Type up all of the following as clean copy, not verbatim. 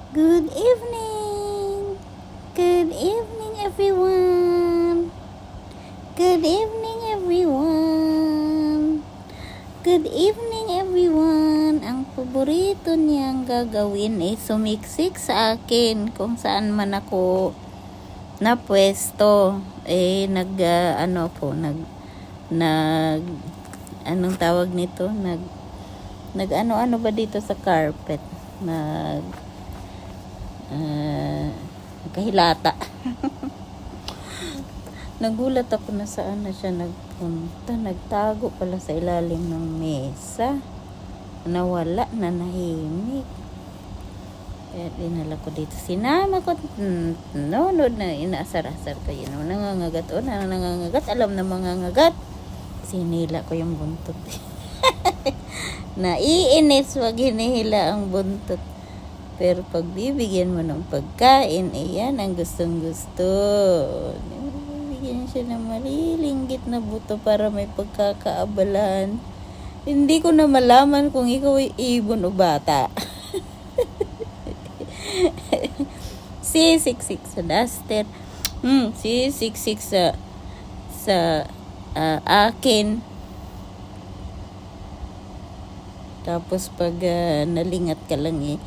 Good evening. Good evening, everyone. Good evening, everyone. Good evening, everyone. Ang paborito niyang gagawin ay sumiksik sa akin kung saan man ako napwesto. Anong tawag nito? Ano ba dito sa carpet? Kahilata. Nagulat ako na saan na siya nagpunta. Nagtago pala sa ilalim ng mesa. Nawala na, nahimik. Kaya dinala ko dito. Sinama ko. Nunod na inaasar-asar ko yun. Nangangagat. Nangangagat. Alam na mangangagat. Sinila ko yung buntot. Naiinis wag hinihila ang buntot. Pero pag bibigyan mo ng pagkain, yan ang gustong gusto. Bibigyan siya ng malilinggit na buto para may pagkakaabalan. Hindi ko na malaman kung ikaw ay ibon o bata. Sisiksik sa duster. Sisiksik sa akin. Tapos pag nalingat ka lang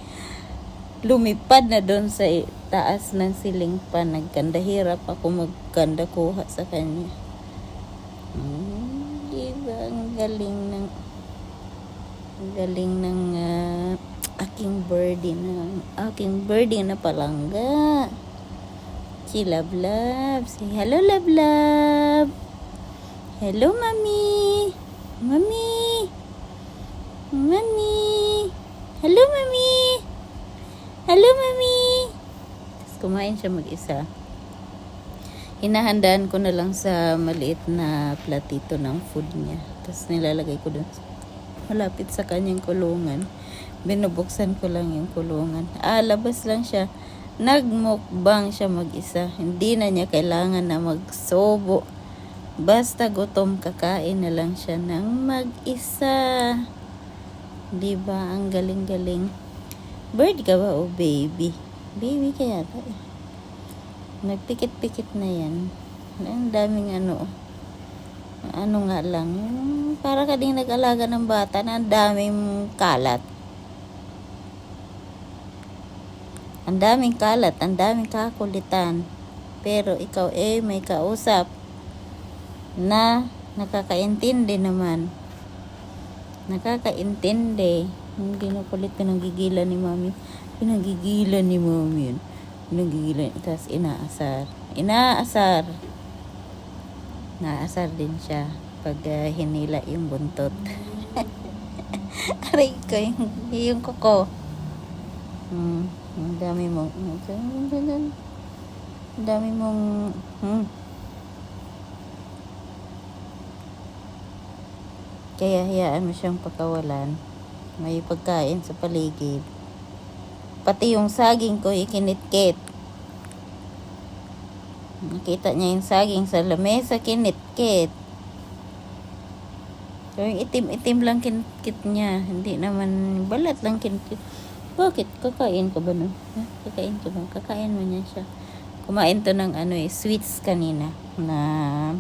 lumipad na doon sa taas ng siling pa. Nagkanda hirap ako magkanda kuha sa kanya. Diba ang galing ng aking birdie na palangga. Si Love Love. Say hello, Love Love. Hello, Mami. Mami. Hello, Mami. Hello, Mami. Tapos kumain siya mag-isa. Hinahandaan ko na lang sa maliit na platito ng food niya. Tapos nilalagay ko doon malapit sa kanyang kulungan. Binubuksan ko lang yung kulungan. Labas lang siya. Nagmukbang siya mag-isa. Hindi na niya kailangan na magsobo. Basta gutom, kakain na lang siya ng mag-isa. Diba? Ang galing-galing. Bird ka ba o baby? Baby ka yata. Nagpikit-pikit na yan. Ang daming ano nga lang. Para ka ding nag-alaga ng bata na ang daming kalat. Ang daming kalat, ang daming kakulitan. Pero ikaw may kausap na nakakaintindi naman. Nakakaintindi. Hindi na kulit. Pinanggigilan ni Mami yun. Pinanggigilan. Tapos inaasar naasar din siya pag hinila yung buntot. Aray ko yung kuko. Ang dami mong kaya hayaan mo siyang pakawalan. May pagkain sa paligid. Pati yung saging ko ikinitkit. Nakita niya yung saging sa lamesa, kinitkit. So yung itim-itim lang kinitkit niya. Hindi naman balat lang kinitkit. Bakit? Kakain ka ba nun? Kakain ka ba? Kakain mo niya siya. Kumain to ng sweets kanina. Na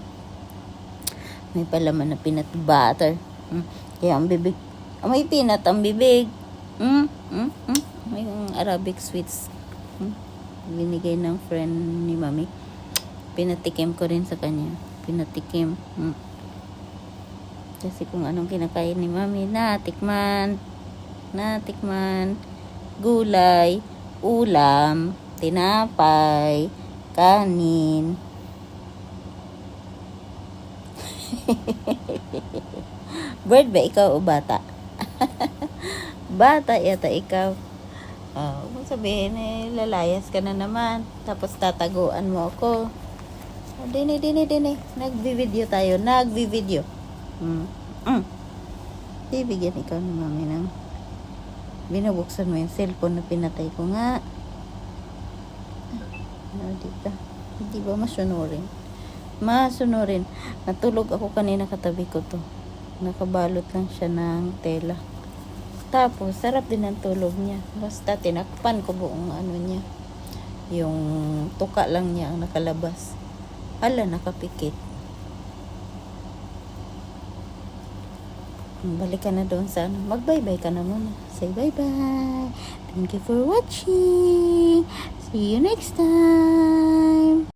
may palaman na peanut butter. Kaya ang bibig. May peanut ang bibig. May Arabic sweets. Binigay ng friend ni Mami. Pinatikim ko rin sa kanya. Pinatikim. Kasi kung anong kinakain ni Mami, natikman. Gulay, ulam, tinapay, kanin. Bird ba ikaw o bata? Bata yata ikaw. Kung sabihin lalayas ka na naman. Tapos tataguan mo ako. Dini. Nagbi-video tayo. Bibigyan ikaw ni Mami ng binubuksan mo yung cellphone na pinatay ko nga. Dito. Hindi ba masunurin? Natulog ako kanina, katabi ko to. Nakabalot lang siya ng tela. Tapos, sarap din ang tulog niya. Basta tinakpan ko buong ano niya. Yung tuka lang niya ang nakalabas. Hala, nakapikit. Balik ka na doon sa ano. Mag-bye-bye ka na muna. Say bye-bye. Thank you for watching. See you next time.